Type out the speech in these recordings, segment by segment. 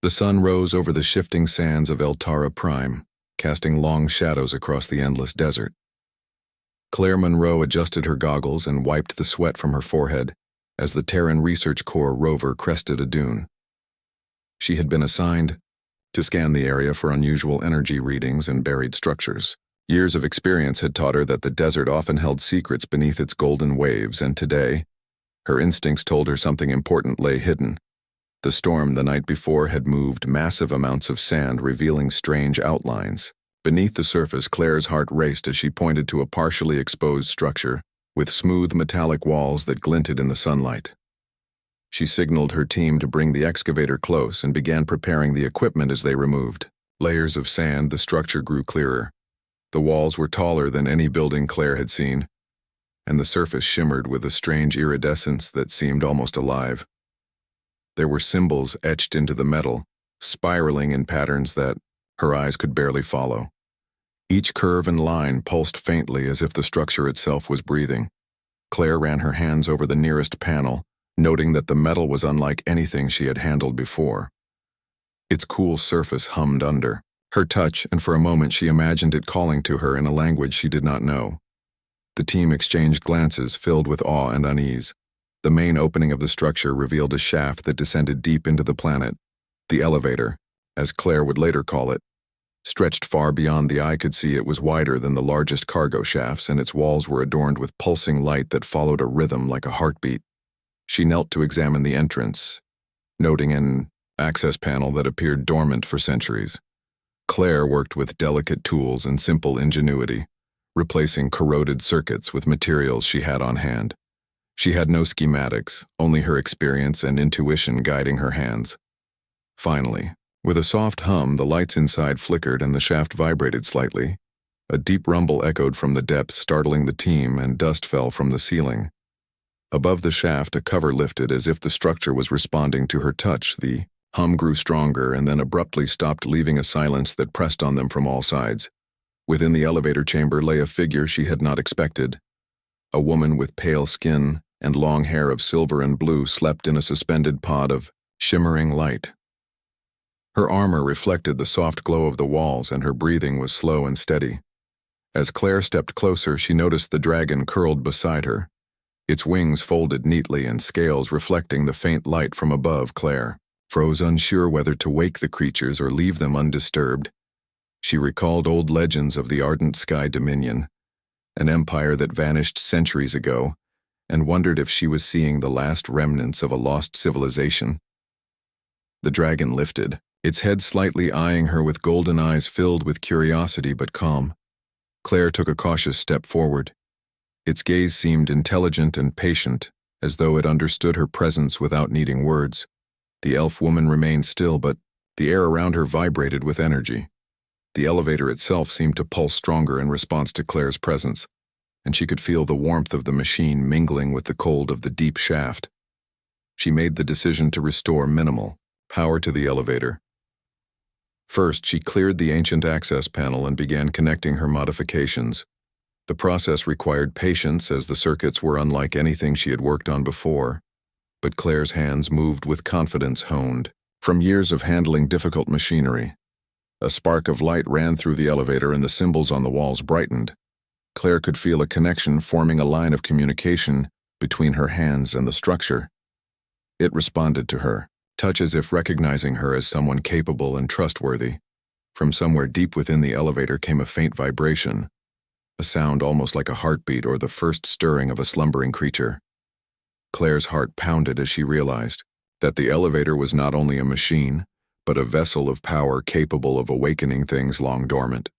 The sun rose over the shifting sands of El Tara Prime, casting long shadows across the endless desert. Claire Monroe adjusted her goggles and wiped the sweat from her forehead as the Terran Research Corps rover crested a dune. She had been assigned to scan the area for unusual energy readings and buried structures. Years of experience had taught her that the desert often held secrets beneath its golden waves, and today, her instincts told her something important lay hidden. The storm the night before had moved massive amounts of sand, revealing strange outlines. Beneath the surface, Claire's heart raced as she pointed to a partially exposed structure with smooth metallic walls that glinted in the sunlight. She signaled her team to bring the excavator close and began preparing the equipment as they removed. Layers of sand, the structure grew clearer. The walls were taller than any building Claire had seen, and the surface shimmered with a strange iridescence that seemed almost alive. There were symbols etched into the metal, spiraling in patterns that her eyes could barely follow. Each curve and line pulsed faintly as if the structure itself was breathing. Claire ran her hands over the nearest panel, noting that the metal was unlike anything she had handled before. Its cool surface hummed under her touch, and for a moment she imagined it calling to her in a language she did not know. The team exchanged glances filled with awe and unease. The main opening of the structure revealed a shaft that descended deep into the planet. The elevator, as Claire would later call it, stretched far beyond the eye could see. It was wider than the largest cargo shafts, and its walls were adorned with pulsing light that followed a rhythm like a heartbeat. She knelt to examine the entrance, noting an access panel that appeared dormant for centuries. Claire worked with delicate tools and simple ingenuity, replacing corroded circuits with materials she had on hand. She had no schematics, only her experience and intuition guiding her hands. Finally, with a soft hum, the lights inside flickered and the shaft vibrated slightly. A deep rumble echoed from the depths, startling the team, and dust fell from the ceiling. Above the shaft, a cover lifted as if the structure was responding to her touch. The hum grew stronger and then abruptly stopped, leaving a silence that pressed on them from all sides. Within the elevator chamber lay a figure she had not expected. A woman with pale skin and long hair of silver and blue slept in a suspended pod of shimmering light. Her armor reflected the soft glow of the walls, and her breathing was slow and steady. As Claire stepped closer, she noticed the dragon curled beside her, its wings folded neatly and scales reflecting the faint light from above. Claire froze, unsure whether to wake the creatures or leave them undisturbed. She recalled old legends of the Ardent Sky Dominion, an empire that vanished centuries ago, and wondered if she was seeing the last remnants of a lost civilization. The dragon lifted, its head slightly eyeing her with golden eyes filled with curiosity but calm. Claire took a cautious step forward. Its gaze seemed intelligent and patient, as though it understood her presence without needing words. The elf woman remained still, but the air around her vibrated with energy. The elevator itself seemed to pulse stronger in response to Claire's presence, and she could feel the warmth of the machine mingling with the cold of the deep shaft. She made the decision to restore minimal power to the elevator. First, she cleared the ancient access panel and began connecting her modifications. The process required patience, as the circuits were unlike anything she had worked on before, but Claire's hands moved with confidence honed from years of handling difficult machinery. A spark of light ran through the elevator and the symbols on the walls brightened. Claire could feel a connection forming, a line of communication between her hands and the structure. It responded to her touch as if recognizing her as someone capable and trustworthy. From somewhere deep within the elevator came a faint vibration, a sound almost like a heartbeat or the first stirring of a slumbering creature. Claire's heart pounded as she realized that the elevator was not only a machine, but a vessel of power capable of awakening things long dormant.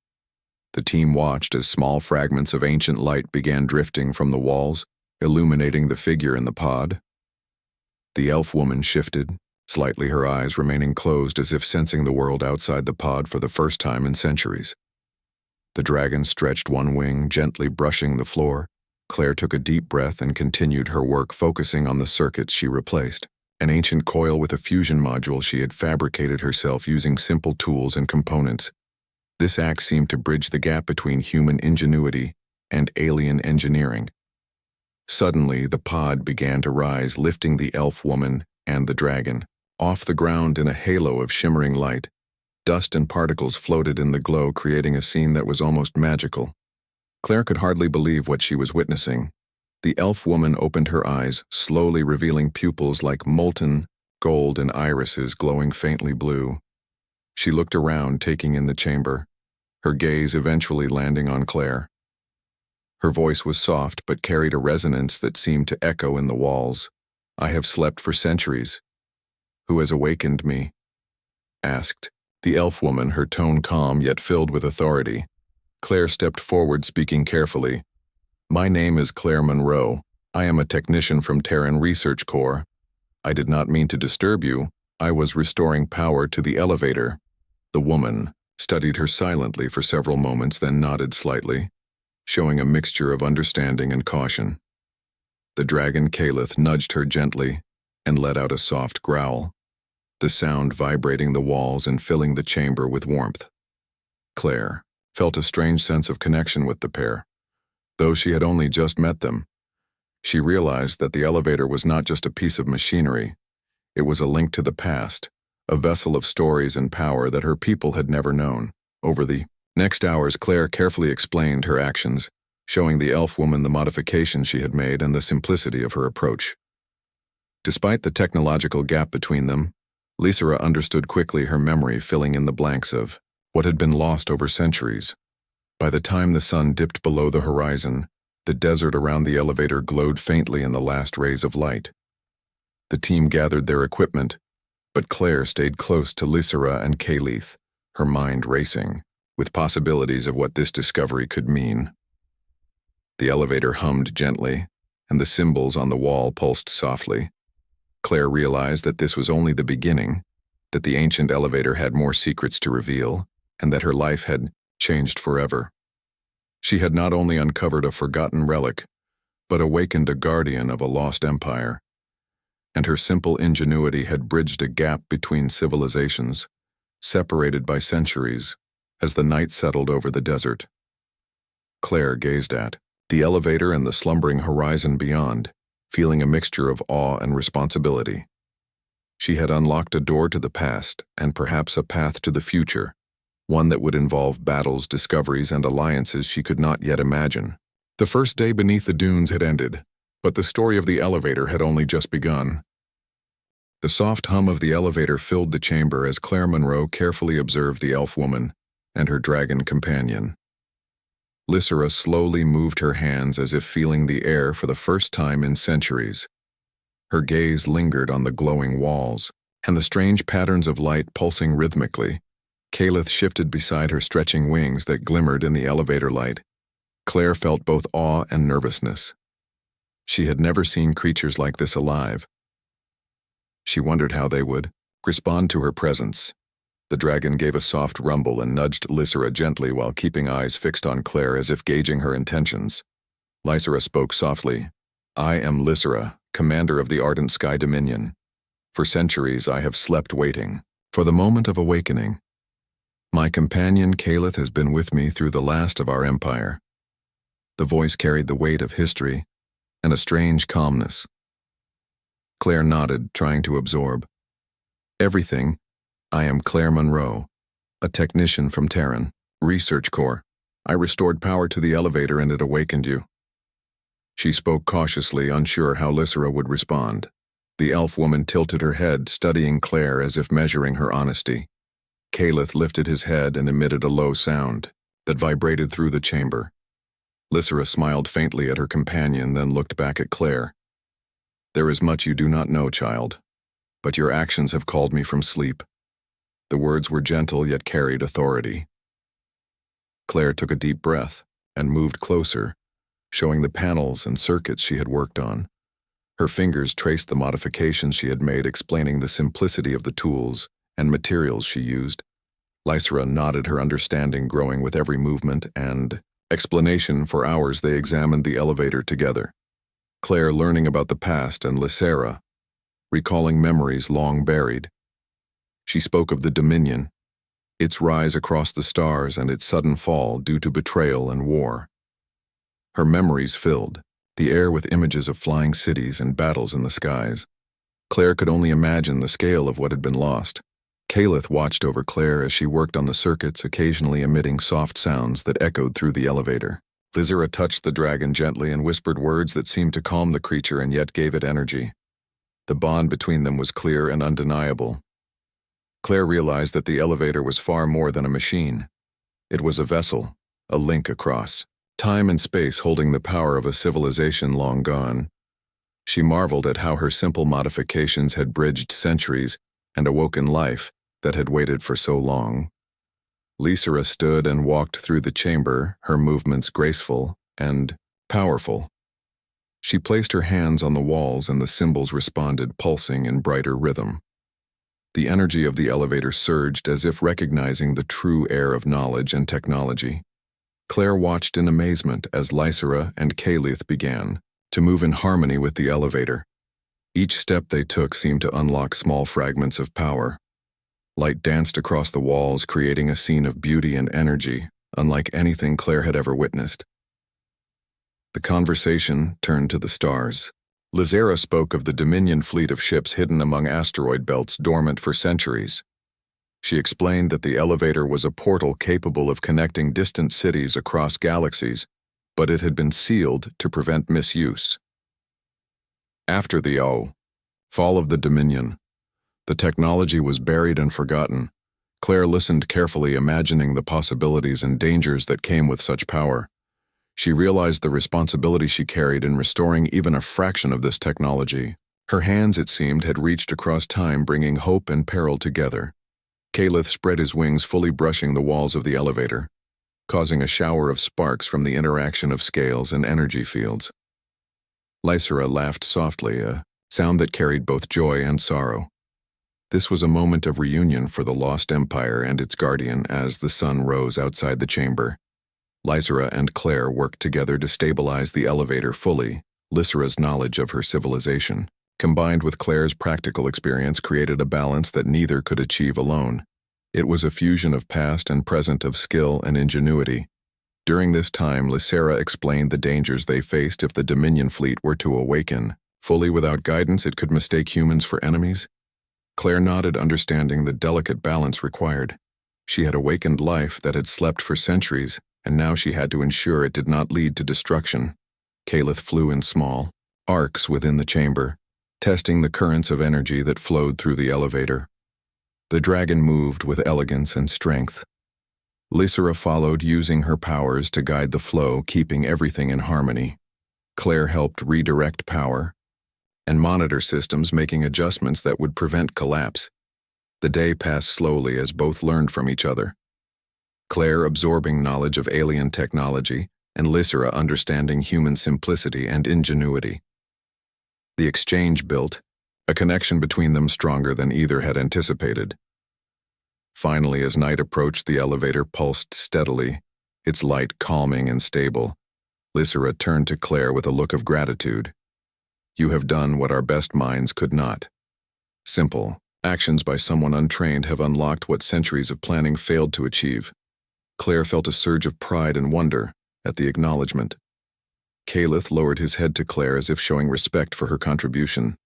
The team watched as small fragments of ancient light began drifting from the walls, illuminating the figure in the pod. The elf woman shifted, slightly, her eyes remaining closed as if sensing the world outside the pod for the first time in centuries. The dragon stretched one wing, gently brushing the floor. Claire took a deep breath and continued her work, focusing on the circuits she replaced. An ancient coil with a fusion module she had fabricated herself using simple tools and components. This act seemed to bridge the gap between human ingenuity and alien engineering. Suddenly, the pod began to rise, lifting the elf woman and the dragon. Off the ground in a halo of shimmering light, dust and particles floated in the glow, creating a scene that was almost magical. Claire could hardly believe what she was witnessing. The elf woman opened her eyes, slowly revealing pupils like molten gold and irises glowing faintly blue. She looked around, taking in the chamber, her gaze eventually landing on Claire. Her voice was soft but carried a resonance that seemed to echo in the walls. "I have slept for centuries. Who has awakened me?" asked the elf woman, her tone calm yet filled with authority. Claire stepped forward, speaking carefully. "My name is Claire Monroe. I am a technician from Terran Research Corps. I did not mean to disturb you. I was restoring power to the elevator." The woman studied her silently for several moments, then nodded slightly, showing a mixture of understanding and caution. The dragon Calith nudged her gently and let out a soft growl, the sound vibrating the walls and filling the chamber with warmth. Claire felt a strange sense of connection with the pair. Though she had only just met them, she realized that the elevator was not just a piece of machinery. It was a link to the past, a vessel of stories and power that her people had never known. Over the next hours, Claire carefully explained her actions, showing the elf woman the modifications she had made and the simplicity of her approach. Despite the technological gap between them, Lysera understood quickly, her memory filling in the blanks of what had been lost over centuries. By the time the sun dipped below the horizon, the desert around the elevator glowed faintly in the last rays of light. The team gathered their equipment, but Claire stayed close to Lysera and Calith, her mind racing with possibilities of what this discovery could mean. The elevator hummed gently, and the symbols on the wall pulsed softly. Claire realized that this was only the beginning, that the ancient elevator had more secrets to reveal, and that her life had changed forever. She had not only uncovered a forgotten relic, but awakened a guardian of a lost empire, and her simple ingenuity had bridged a gap between civilizations, separated by centuries, as the night settled over the desert. Claire gazed at the elevator and the slumbering horizon beyond, feeling a mixture of awe and responsibility. She had unlocked a door to the past and perhaps a path to the future, one that would involve battles, discoveries, and alliances she could not yet imagine. The first day beneath the dunes had ended, but the story of the elevator had only just begun. The soft hum of the elevator filled the chamber as Claire Monroe carefully observed the elf woman and her dragon companion. Lysera slowly moved her hands as if feeling the air for the first time in centuries. Her gaze lingered on the glowing walls and the strange patterns of light pulsing rhythmically. Calith shifted beside her, stretching wings that glimmered in the elevator light. Claire felt both awe and nervousness. She had never seen creatures like this alive. She wondered how they would respond to her presence. The dragon gave a soft rumble and nudged Lysera gently while keeping eyes fixed on Claire as if gauging her intentions. Lysera spoke softly. "I am Lysera, commander of the Ardent Sky Dominion. For centuries I have slept waiting for the moment of awakening. My companion Calith has been with me through the last of our empire." The voice carried the weight of history and a strange calmness. Claire nodded, trying to absorb. "Everything. I am Claire Monroe, a technician from Terran Research Corps. I restored power to the elevator and it awakened you." She spoke cautiously, unsure how Lysera would respond. The elf woman tilted her head, studying Claire as if measuring her honesty. Calith lifted his head and emitted a low sound that vibrated through the chamber. Lysera smiled faintly at her companion, then looked back at Claire. "There is much you do not know, child, but your actions have called me from sleep." The words were gentle yet carried authority. Claire took a deep breath and moved closer, showing the panels and circuits she had worked on. Her fingers traced the modifications she had made, explaining the simplicity of the tools and materials she used. Lysera nodded, her understanding growing with every movement and explanation. For hours they examined the elevator together, Claire learning about the past and Lysera recalling memories long buried. She spoke of the Dominion, its rise across the stars and its sudden fall due to betrayal and war. Her memories filled the air with images of flying cities and battles in the skies. Claire could only imagine the scale of what had been lost. Calith watched over Claire as she worked on the circuits, occasionally emitting soft sounds that echoed through the elevator. Lizera touched the dragon gently and whispered words that seemed to calm the creature and yet gave it energy. The bond between them was clear and undeniable. Claire realized that the elevator was far more than a machine. It was a vessel, a link across time and space, holding the power of a civilization long gone. She marveled at how her simple modifications had bridged centuries and awoken life that had waited for so long. Lysera stood and walked through the chamber, her movements graceful and powerful. She placed her hands on the walls and the symbols responded, pulsing in brighter rhythm. The energy of the elevator surged as if recognizing the true air of knowledge and technology. Claire watched in amazement as Lysera and Calith began to move in harmony with the elevator. Each step they took seemed to unlock small fragments of power. Light danced across the walls, creating a scene of beauty and energy, unlike anything Claire had ever witnessed. The conversation turned to the stars. Lysera spoke of the Dominion fleet of ships hidden among asteroid belts dormant for centuries. She explained that the elevator was a portal capable of connecting distant cities across galaxies, but it had been sealed to prevent misuse. After the fall of the Dominion, the technology was buried and forgotten. Claire listened carefully, imagining the possibilities and dangers that came with such power. She realized the responsibility she carried in restoring even a fraction of this technology. Her hands, it seemed, had reached across time, bringing hope and peril together. Calith spread his wings, fully brushing the walls of the elevator, causing a shower of sparks from the interaction of scales and energy fields. Lysera laughed softly, a sound that carried both joy and sorrow. This was a moment of reunion for the lost empire and its guardian as the sun rose outside the chamber. Lysera and Claire worked together to stabilize the elevator fully. Lysera's knowledge of her civilization, combined with Claire's practical experience, created a balance that neither could achieve alone. It was a fusion of past and present, of skill and ingenuity. During this time, Lysera explained the dangers they faced if the Dominion fleet were to awaken. Fully without guidance, it could mistake humans for enemies. Claire nodded, understanding the delicate balance required. She had awakened life that had slept for centuries, and now she had to ensure it did not lead to destruction. Calith flew in small arcs within the chamber, testing the currents of energy that flowed through the elevator. The dragon moved with elegance and strength. Lysera followed, using her powers to guide the flow, keeping everything in harmony. Claire helped redirect power and monitor systems, making adjustments that would prevent collapse. The day passed slowly as both learned from each other. Claire absorbing knowledge of alien technology, and Lysera understanding human simplicity and ingenuity. The exchange built a connection between them stronger than either had anticipated. Finally, as night approached, the elevator pulsed steadily, its light calming and stable. Lysera turned to Claire with a look of gratitude. "You have done what our best minds could not." Simple actions by someone untrained have unlocked what centuries of planning failed to achieve. Claire felt a surge of pride and wonder at the acknowledgement. Calith lowered his head to Claire as if showing respect for her contribution.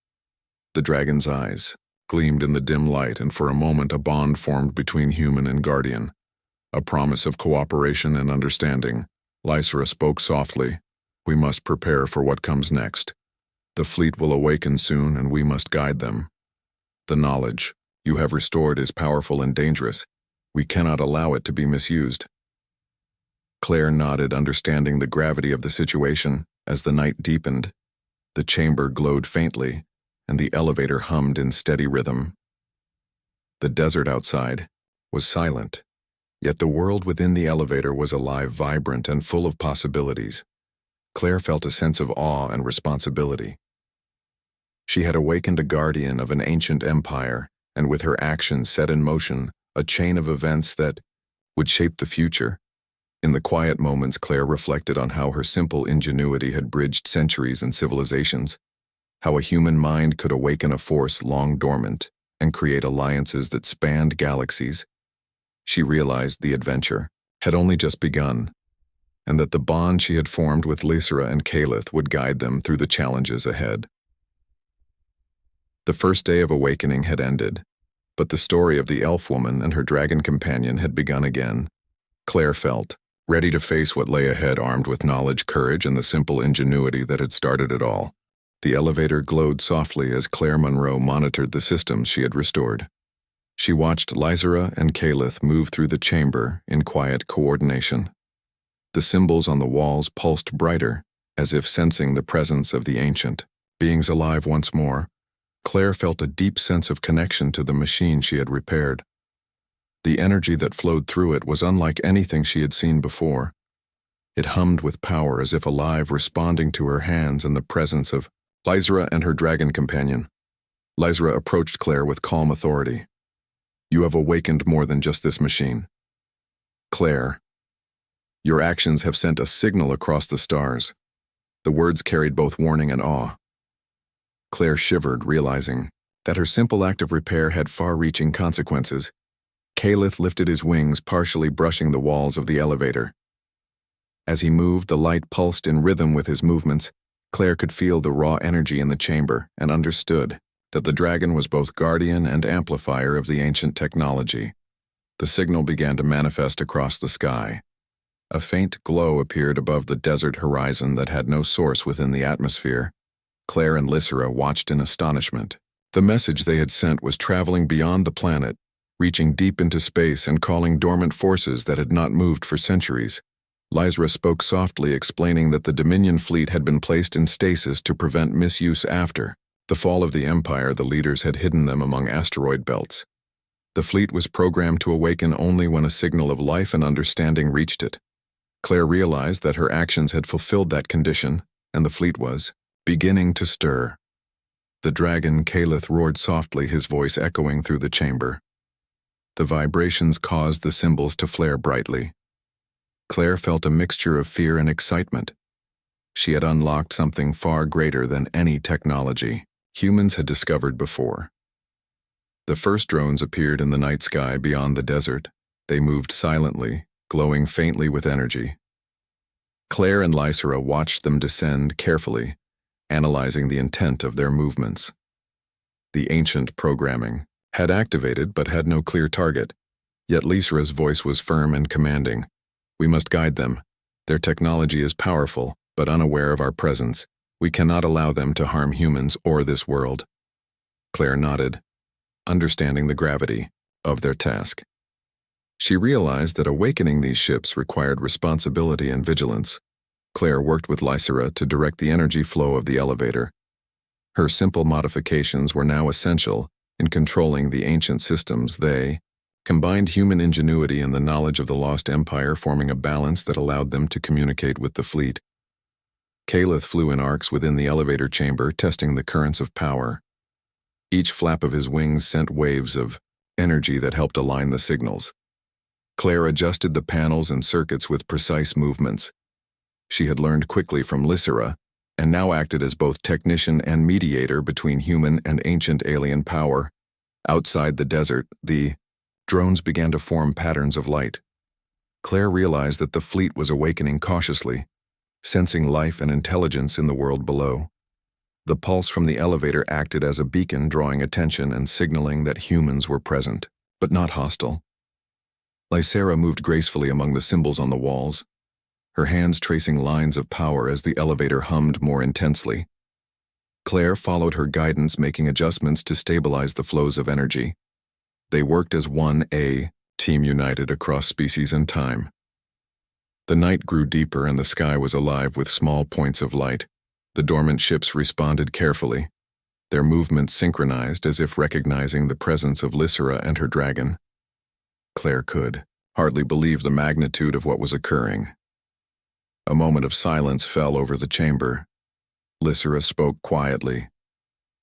The dragon's eyes gleamed in the dim light, and for a moment a bond formed between human and guardian, a promise of cooperation and understanding. Lysera spoke softly. "We must prepare for what comes next. The fleet will awaken soon, and we must guide them. The knowledge you have restored is powerful and dangerous. We cannot allow it to be misused." Claire nodded, understanding the gravity of the situation. As the night deepened, the chamber glowed faintly, and the elevator hummed in steady rhythm. The desert outside was silent, yet the world within the elevator was alive, vibrant, and full of possibilities. Claire felt a sense of awe and responsibility. She had awakened a guardian of an ancient empire, and with her actions set in motion a chain of events that would shape the future. In the quiet moments, Claire reflected on how her simple ingenuity had bridged centuries and civilizations, how a human mind could awaken a force long dormant and create alliances that spanned galaxies. She realized the adventure had only just begun, and that the bond she had formed with Lysera and Calith would guide them through the challenges ahead. The first day of awakening had ended, but the story of the elf woman and her dragon companion had begun again. Claire felt ready to face what lay ahead, armed with knowledge, courage, and the simple ingenuity that had started it all. The elevator glowed softly as Claire Monroe monitored the systems she had restored. She watched Lysera and Calith move through the chamber in quiet coordination. The symbols on the walls pulsed brighter, as if sensing the presence of the ancient beings alive once more. Claire felt a deep sense of connection to the machine she had repaired. The energy that flowed through it was unlike anything she had seen before. It hummed with power, as if alive, responding to her hands and the presence of Lysera and her dragon companion. Lysera approached Claire with calm authority. "You have awakened more than just this machine. Claire, your actions have sent a signal across the stars." The words carried both warning and awe. Claire shivered, realizing that her simple act of repair had far-reaching consequences. Calith lifted his wings, partially brushing the walls of the elevator. As he moved, the light pulsed in rhythm with his movements. Claire could feel the raw energy in the chamber and understood that the dragon was both guardian and amplifier of the ancient technology. The signal began to manifest across the sky. A faint glow appeared above the desert horizon that had no source within the atmosphere. Claire and Lysera watched in astonishment. The message they had sent was traveling beyond the planet, reaching deep into space and calling dormant forces that had not moved for centuries. Lysera spoke softly, explaining that the Dominion fleet had been placed in stasis to prevent misuse after the fall of the Empire. The leaders had hidden them among asteroid belts. The fleet was programmed to awaken only when a signal of life and understanding reached it. Claire realized that her actions had fulfilled that condition, and the fleet was beginning to stir. The dragon Calith roared softly, his voice echoing through the chamber. The vibrations caused the symbols to flare brightly. Claire felt a mixture of fear and excitement. She had unlocked something far greater than any technology humans had discovered before. The first drones appeared in the night sky beyond the desert. They moved silently, glowing faintly with energy. Claire and Lysera watched them descend carefully, analyzing the intent of their movements. The ancient programming had activated but had no clear target, yet Lysera's voice was firm and commanding. "We must guide them. Their technology is powerful, but unaware of our presence. We cannot allow them to harm humans or this world." Claire nodded, understanding the gravity of their task. She realized that awakening these ships required responsibility and vigilance. Claire worked with Lysera to direct the energy flow of the elevator. Her simple modifications were now essential in controlling the ancient systems. They combined human ingenuity and the knowledge of the lost empire, forming a balance that allowed them to communicate with the fleet. Calith flew in arcs within the elevator chamber, testing the currents of power. Each flap of his wings sent waves of energy that helped align the signals. Claire adjusted the panels and circuits with precise movements. She had learned quickly from Lysera, and now acted as both technician and mediator between human and ancient alien power. Outside the desert, the drones began to form patterns of light. Claire realized that the fleet was awakening cautiously, sensing life and intelligence in the world below. The pulse from the elevator acted as a beacon, drawing attention and signaling that humans were present, but not hostile. Lysera moved gracefully among the symbols on the walls, her hands tracing lines of power as the elevator hummed more intensely. Claire followed her guidance, making adjustments to stabilize the flows of energy. They worked as one team united across species and time. The night grew deeper and the sky was alive with small points of light. The dormant ships responded carefully, their movements synchronized as if recognizing the presence of Lysera and her dragon. Claire could hardly believe the magnitude of what was occurring. A moment of silence fell over the chamber. Lysera spoke quietly.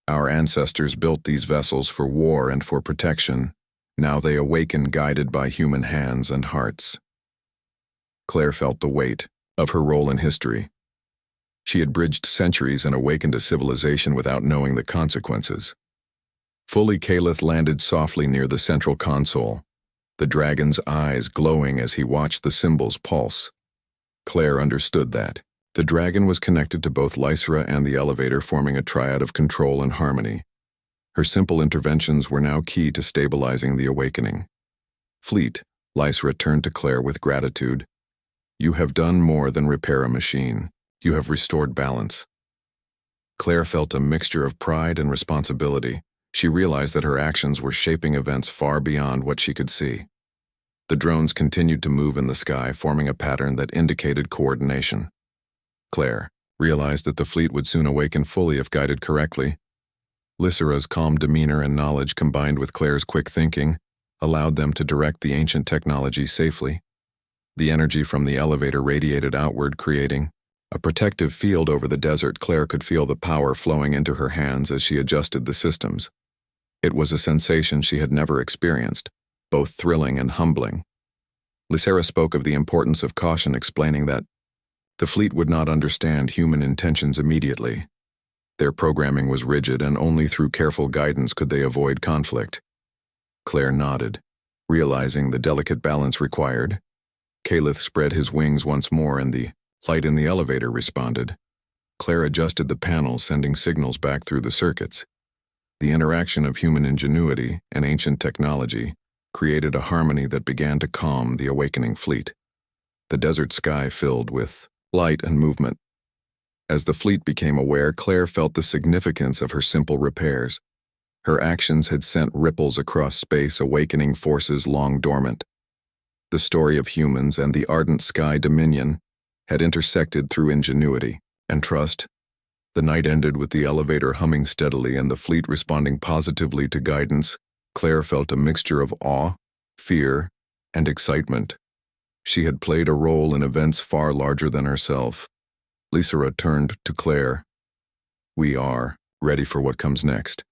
"Our ancestors built these vessels for war and for protection. Now they awaken, guided by human hands and hearts." Claire felt the weight of her role in history. She had bridged centuries and awakened a civilization without knowing the consequences. Fully, Calith landed softly near the central console, the dragon's eyes glowing as he watched the symbols pulse. Claire understood that the dragon was connected to both Lysera and the elevator, forming a triad of control and harmony. Her simple interventions were now key to stabilizing the awakening. "Fleet," Lysra turned to Claire with gratitude. "You have done more than repair a machine. You have restored balance." Claire felt a mixture of pride and responsibility. She realized that her actions were shaping events far beyond what she could see. The drones continued to move in the sky, forming a pattern that indicated coordination. Claire realized that the fleet would soon awaken fully if guided correctly. Lysra's calm demeanor and knowledge, combined with Claire's quick thinking, allowed them to direct the ancient technology safely. The energy from the elevator radiated outward, creating a protective field over the desert. Claire could feel the power flowing into her hands as she adjusted the systems. It was a sensation she had never experienced, both thrilling and humbling. Lysra spoke of the importance of caution, explaining that the fleet would not understand human intentions immediately. Their programming was rigid, and only through careful guidance could they avoid conflict. Claire nodded, realizing the delicate balance required. Calith spread his wings once more, and the light in the elevator responded. Claire adjusted the panel, sending signals back through the circuits. The interaction of human ingenuity and ancient technology created a harmony that began to calm the awakening fleet. The desert sky filled with light and movement. As the fleet became aware, Claire felt the significance of her simple repairs. Her actions had sent ripples across space, awakening forces long dormant. The story of humans and the ardent sky dominion had intersected through ingenuity and trust. The night ended with the elevator humming steadily and the fleet responding positively to guidance. Claire felt a mixture of awe, fear, and excitement. She had played a role in events far larger than herself. Lysra turned to Claire. "We are ready for what comes next.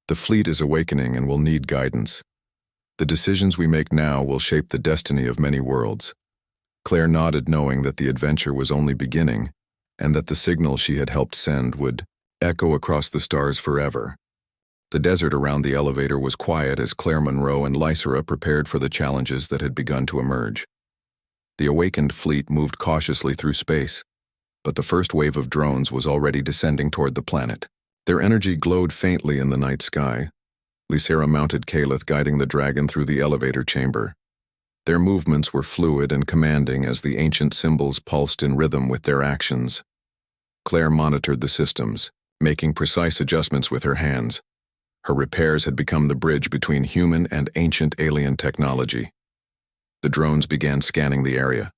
The fleet is awakening and will need guidance. The decisions we make now will shape the destiny of many worlds." Claire nodded, knowing that the adventure was only beginning, and that the signal she had helped send would echo across the stars forever. The desert around the elevator was quiet as Claire Monroe and Lysra prepared for the challenges that had begun to emerge. The awakened fleet moved cautiously through space, but the first wave of drones was already descending toward the planet. Their energy glowed faintly in the night sky. Lysra mounted Calith, guiding the dragon through the elevator chamber. Their movements were fluid and commanding as the ancient symbols pulsed in rhythm with their actions. Claire monitored the systems, making precise adjustments with her hands. Her repairs had become the bridge between human and ancient alien technology. The drones began scanning the area.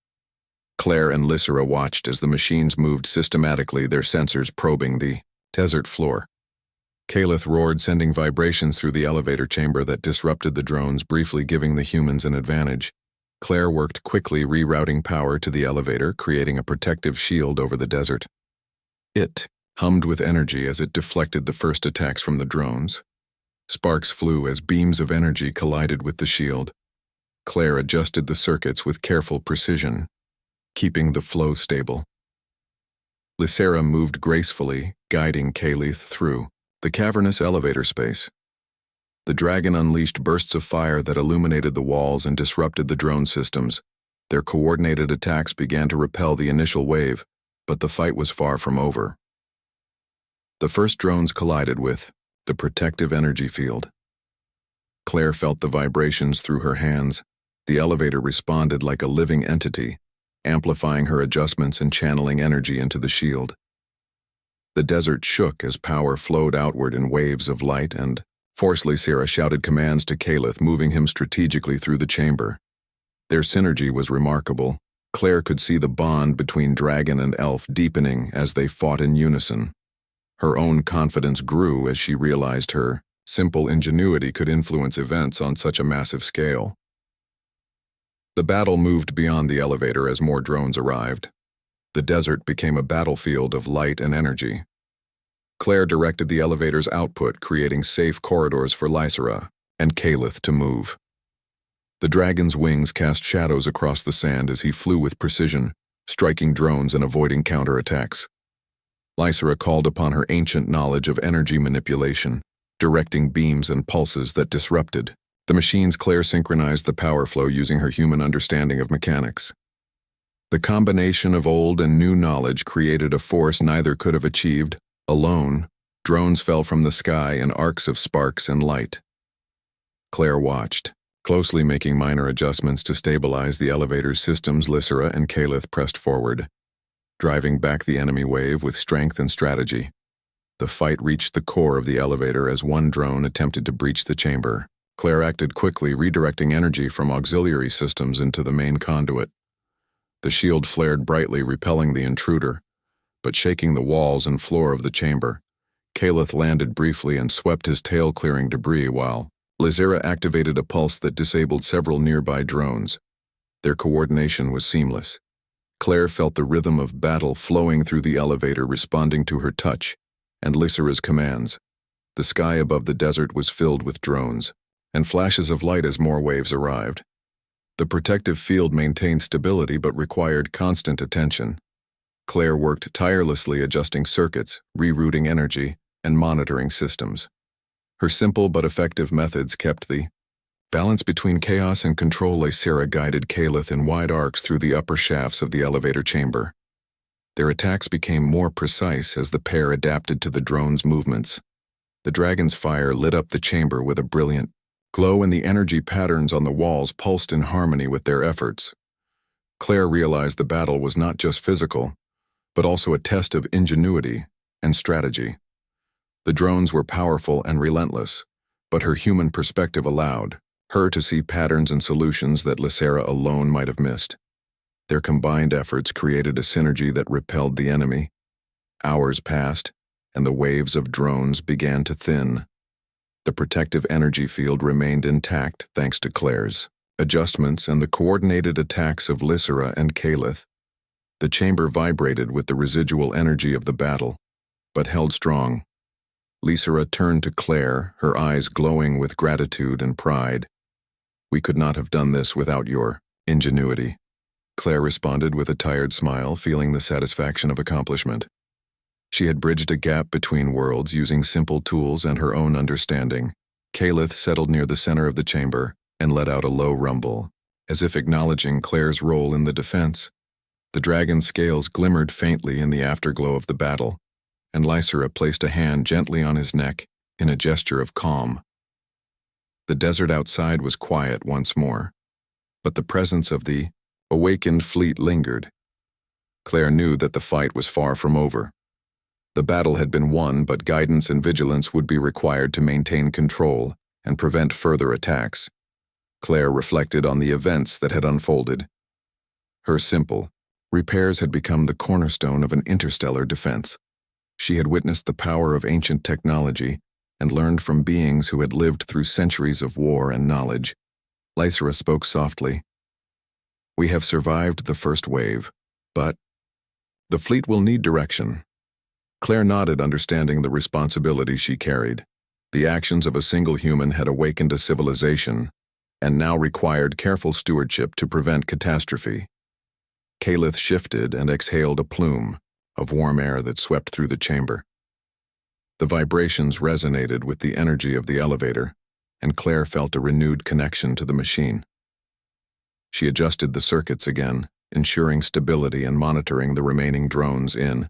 Claire and Lysra watched as the machines moved systematically, their sensors probing the desert floor. Calith roared, sending vibrations through the elevator chamber that disrupted the drones, briefly giving the humans an advantage. Claire worked quickly, rerouting power to the elevator, creating a protective shield over the desert. It hummed with energy as it deflected the first attacks from the drones. Sparks flew as beams of energy collided with the shield. Claire adjusted the circuits with careful precision, keeping the flow stable. Lysra moved gracefully, guiding Calith through the cavernous elevator space. The dragon unleashed bursts of fire that illuminated the walls and disrupted the drone systems. Their coordinated attacks began to repel the initial wave, but the fight was far from over. The first drones collided with the protective energy field. Claire felt the vibrations through her hands. The elevator responded like a living entity, amplifying her adjustments and channeling energy into the shield. The desert shook as power flowed outward in waves of light, and Lysra shouted commands to Calith, moving him strategically through the chamber. Their synergy was remarkable. Claire could see the bond between dragon and elf deepening as they fought in unison. Her own confidence grew as she realized her simple ingenuity could influence events on such a massive scale. The battle moved beyond the elevator as more drones arrived. The desert became a battlefield of light and energy. Claire directed the elevator's output, creating safe corridors for Lysra and Calith to move. The dragon's wings cast shadows across the sand as he flew with precision, striking drones and avoiding counterattacks. Lysra called upon her ancient knowledge of energy manipulation, directing beams and pulses that disrupted the machines. Claire synchronized the power flow using her human understanding of mechanics. The combination of old and new knowledge created a force neither could have achieved alone. Drones fell from the sky in arcs of sparks and light. Claire watched, closely making minor adjustments to stabilize the elevator's systems. Lysera and Kalith pressed forward, driving back the enemy wave with strength and strategy. The fight reached the core of the elevator as one drone attempted to breach the chamber. Claire acted quickly, redirecting energy from auxiliary systems into the main conduit. The shield flared brightly, repelling the intruder, but shaking the walls and floor of the chamber. Kalith landed briefly and swept his tail, clearing debris, while Lysera activated a pulse that disabled several nearby drones. Their coordination was seamless. Claire felt the rhythm of battle flowing through the elevator, responding to her touch and Lysera's commands. The sky above the desert was filled with drones, and flashes of light as more waves arrived. The protective field maintained stability but required constant attention. Claire worked tirelessly, adjusting circuits, rerouting energy, and monitoring systems. Her simple but effective methods kept the balance between chaos and control. Lysera guided Kalith in wide arcs through the upper shafts of the elevator chamber. Their attacks became more precise as the pair adapted to the drone's movements. The dragon's fire lit up the chamber with a brilliant glow, and the energy patterns on the walls pulsed in harmony with their efforts. Claire realized the battle was not just physical, but also a test of ingenuity and strategy. The drones were powerful and relentless, but her human perspective allowed her to see patterns and solutions that Lysera alone might have missed. Their combined efforts created a synergy that repelled the enemy. Hours passed, and the waves of drones began to thin. The protective energy field remained intact thanks to Claire's adjustments and the coordinated attacks of Lysera and Kalith. The chamber vibrated with the residual energy of the battle, but held strong. Lysera turned to Claire, her eyes glowing with gratitude and pride. "We could not have done this without your ingenuity." Claire responded with a tired smile, feeling the satisfaction of accomplishment. She had bridged a gap between worlds using simple tools and her own understanding. Kalith settled near the center of the chamber and let out a low rumble, as if acknowledging Claire's role in the defense. The dragon's scales glimmered faintly in the afterglow of the battle, and Lysera placed a hand gently on his neck in a gesture of calm. The desert outside was quiet once more, but the presence of the awakened fleet lingered. Claire knew that the fight was far from over. The battle had been won, but guidance and vigilance would be required to maintain control and prevent further attacks. Claire reflected on the events that had unfolded. Her simple repairs had become the cornerstone of an interstellar defense. She had witnessed the power of ancient technology and learned from beings who had lived through centuries of war and knowledge. Lysera spoke softly. "We have survived the first wave, but the fleet will need direction." Claire nodded, understanding the responsibility she carried. The actions of a single human had awakened a civilization, and now required careful stewardship to prevent catastrophe. Kalith shifted and exhaled a plume of warm air that swept through the chamber. The vibrations resonated with the energy of the elevator, and Claire felt a renewed connection to the machine. She adjusted the circuits again, ensuring stability and monitoring the remaining drones in.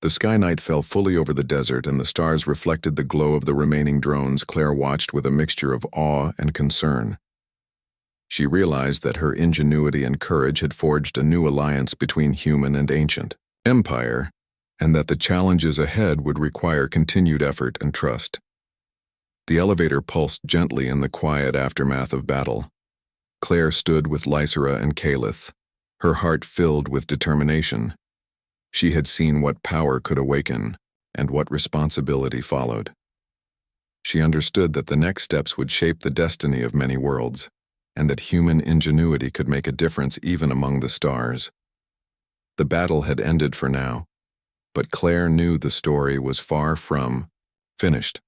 The sky night fell fully over the desert, and the stars reflected the glow of the remaining drones. Claire watched with a mixture of awe and concern. She realized that her ingenuity and courage had forged a new alliance between human and ancient empire, and that the challenges ahead would require continued effort and trust. The elevator pulsed gently in the quiet aftermath of battle. Claire stood with Lysera and Kalith, her heart filled with determination. She had seen what power could awaken and what responsibility followed. She understood that the next steps would shape the destiny of many worlds, and that human ingenuity could make a difference even among the stars. The battle had ended for now, but Claire knew the story was far from finished.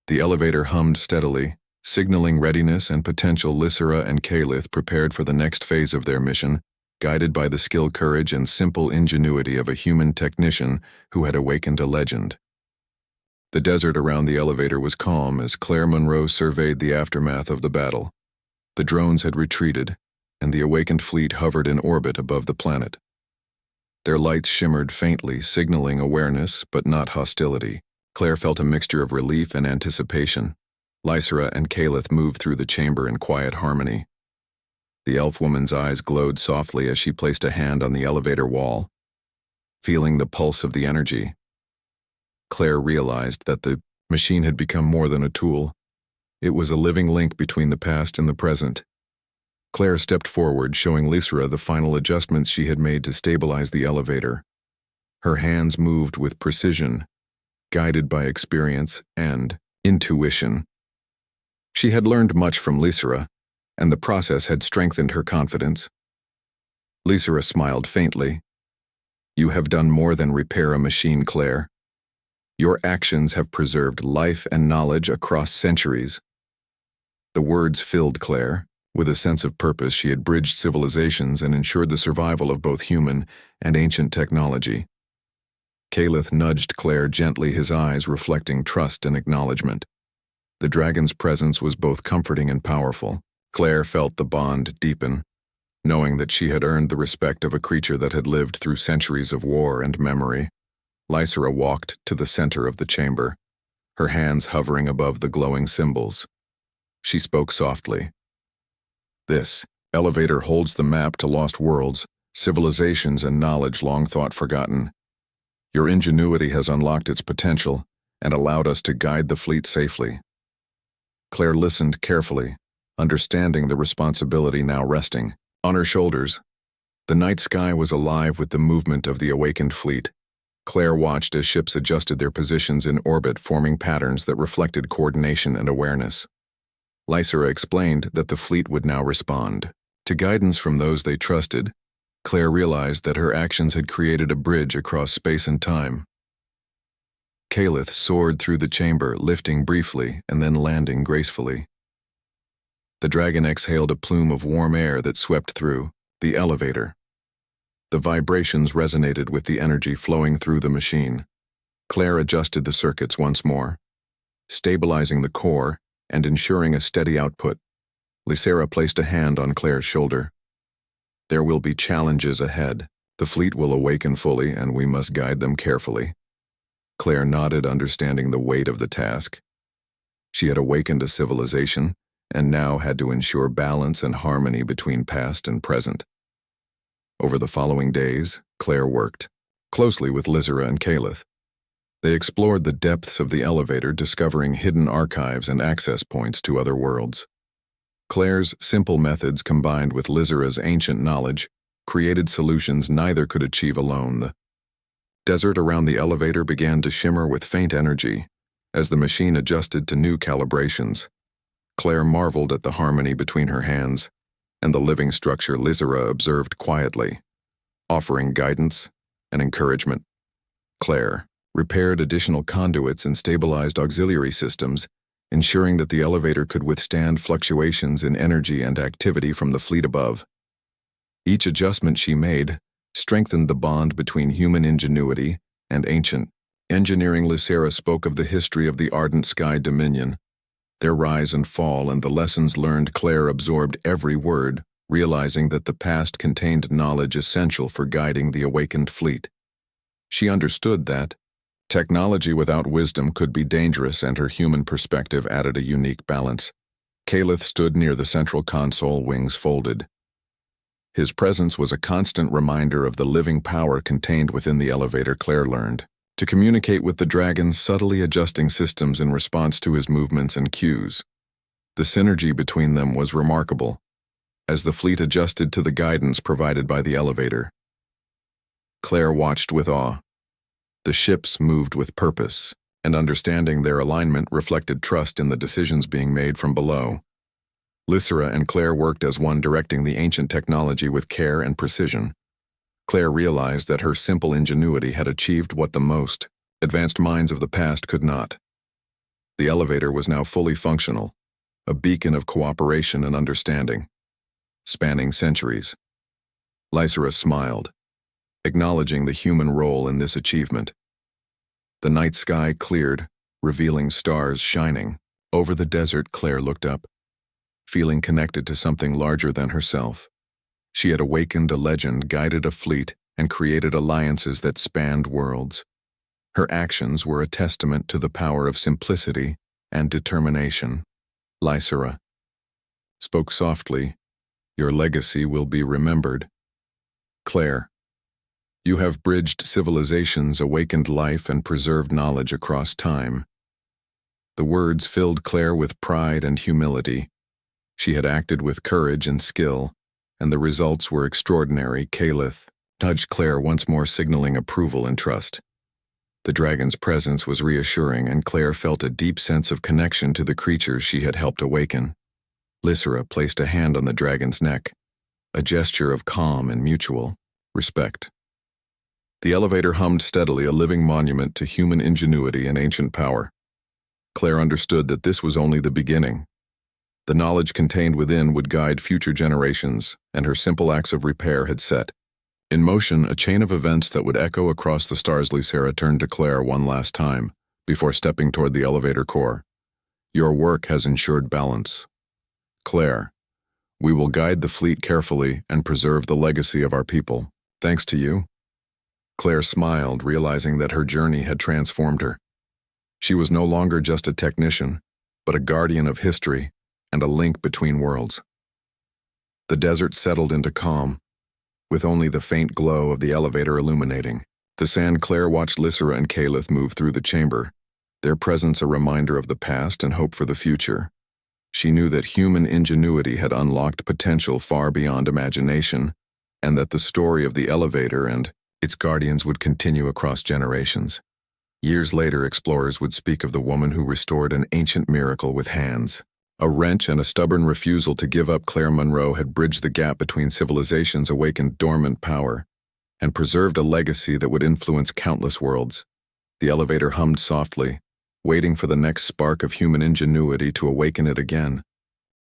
The elevator hummed steadily, signaling readiness and potential. Lysera and Kalith prepared for the next phase of their mission, guided by the skill, courage, and simple ingenuity of a human technician who had awakened a legend. The desert around the elevator was calm as Claire Monroe surveyed the aftermath of the battle. The drones had retreated, and the awakened fleet hovered in orbit above the planet. Their lights shimmered faintly, signaling awareness but not hostility. Claire felt a mixture of relief and anticipation. Lysera and Calith moved through the chamber in quiet harmony. The elf woman's eyes glowed softly as she placed a hand on the elevator wall. Feeling the pulse of the energy, Claire realized that the machine had become more than a tool. It was a living link between the past and the present. Claire stepped forward, showing Lysera the final adjustments she had made to stabilize the elevator. Her hands moved with precision, guided by experience and intuition. She had learned much from Lysera, and the process had strengthened her confidence. Lysera smiled faintly. "You have done more than repair a machine, Claire. Your actions have preserved life and knowledge across centuries." The words filled Claire. With a sense of purpose, she had bridged civilizations and ensured the survival of both human and ancient technology. Calith nudged Claire gently, his eyes reflecting trust and acknowledgement. The dragon's presence was both comforting and powerful. Claire felt the bond deepen, knowing that she had earned the respect of a creature that had lived through centuries of war and memory. Lysera walked to the center of the chamber, her hands hovering above the glowing symbols. She spoke softly. "This elevator holds the map to lost worlds, civilizations, and knowledge long thought forgotten. Your ingenuity has unlocked its potential and allowed us to guide the fleet safely." Claire listened carefully, understanding the responsibility now resting on her shoulders. The night sky was alive with the movement of the awakened fleet. Claire watched as ships adjusted their positions in orbit, forming patterns that reflected coordination and awareness. Lysera explained that the fleet would now respond to guidance from those they trusted. Claire realized that her actions had created a bridge across space and time. Calith soared through the chamber, lifting briefly and then landing gracefully. The dragon exhaled a plume of warm air that swept through the elevator. The vibrations resonated with the energy flowing through the machine. Claire adjusted the circuits once more, stabilizing the core and ensuring a steady output. Lysera placed a hand on Claire's shoulder. "There will be challenges ahead. The fleet will awaken fully, and we must guide them carefully." Claire nodded, understanding the weight of the task. She had awakened a civilization, and now had to ensure balance and harmony between past and present. Over the following days, Claire worked closely with Lysera and Calith. They explored the depths of the elevator, discovering hidden archives and access points to other worlds. Claire's simple methods, combined with Lysera's ancient knowledge, created solutions neither could achieve alone. The desert around the elevator began to shimmer with faint energy as the machine adjusted to new calibrations. Claire marveled at the harmony between her hands and the living structure Lysera observed quietly, offering guidance and encouragement. Claire repaired additional conduits and stabilized auxiliary systems, ensuring that the elevator could withstand fluctuations in energy and activity from the fleet above. Each adjustment she made strengthened the bond between human ingenuity and ancient engineering. Lysera spoke of the history of the Ardent Sky Dominion, their rise and fall, and the lessons learned. Claire absorbed every word, realizing that the past contained knowledge essential for guiding the awakened fleet. She understood that technology without wisdom could be dangerous, and her human perspective added a unique balance. Calith stood near the central console, wings folded. His presence was a constant reminder of the living power contained within the elevator. Claire learned to communicate with the dragon, subtly adjusting systems in response to his movements and cues. The synergy between them was remarkable, as the fleet adjusted to the guidance provided by the elevator. Claire watched with awe. The ships moved with purpose, and understanding their alignment reflected trust in the decisions being made from below. Lysera and Claire worked as one, directing the ancient technology with care and precision. Claire realized that her simple ingenuity had achieved what the most advanced minds of the past could not. The elevator was now fully functional, a beacon of cooperation and understanding, spanning centuries. Lysera smiled, acknowledging the human role in this achievement. The night sky cleared, revealing stars shining. Over the desert, Claire looked up, feeling connected to something larger than herself. She had awakened a legend, guided a fleet, and created alliances that spanned worlds. Her actions were a testament to the power of simplicity and determination. Lysera spoke softly, "Your legacy will be remembered." Claire, "You have bridged civilizations, awakened life, and preserved knowledge across time." The words filled Claire with pride and humility. She had acted with courage and skill, and the results were extraordinary. Calith nudged Claire once more, signaling approval and trust. The dragon's presence was reassuring, and Claire felt a deep sense of connection to the creatures she had helped awaken. Lysera placed a hand on the dragon's neck, a gesture of calm and mutual respect. The elevator hummed steadily, a living monument to human ingenuity and ancient power. Claire understood that this was only the beginning. The knowledge contained within would guide future generations, and her simple acts of repair had set in motion a chain of events that would echo across the stars. Lysera turned to Claire one last time, before stepping toward the elevator core. "Your work has ensured balance. Claire, we will guide the fleet carefully and preserve the legacy of our people. Thanks to you." Claire smiled, realizing that her journey had transformed her. She was no longer just a technician, but a guardian of history and a link between worlds. The desert settled into calm, with only the faint glow of the elevator illuminating. The sand Claire watched Lysera and Calith move through the chamber, their presence a reminder of the past and hope for the future. She knew that human ingenuity had unlocked potential far beyond imagination, and that the story of the elevator and its guardians would continue across generations. Years later, explorers would speak of the woman who restored an ancient miracle with hands. A wrench and a stubborn refusal to give up. Claire Monroe had bridged the gap between civilizations, awakened dormant power, and preserved a legacy that would influence countless worlds. The elevator hummed softly, waiting for the next spark of human ingenuity to awaken it again.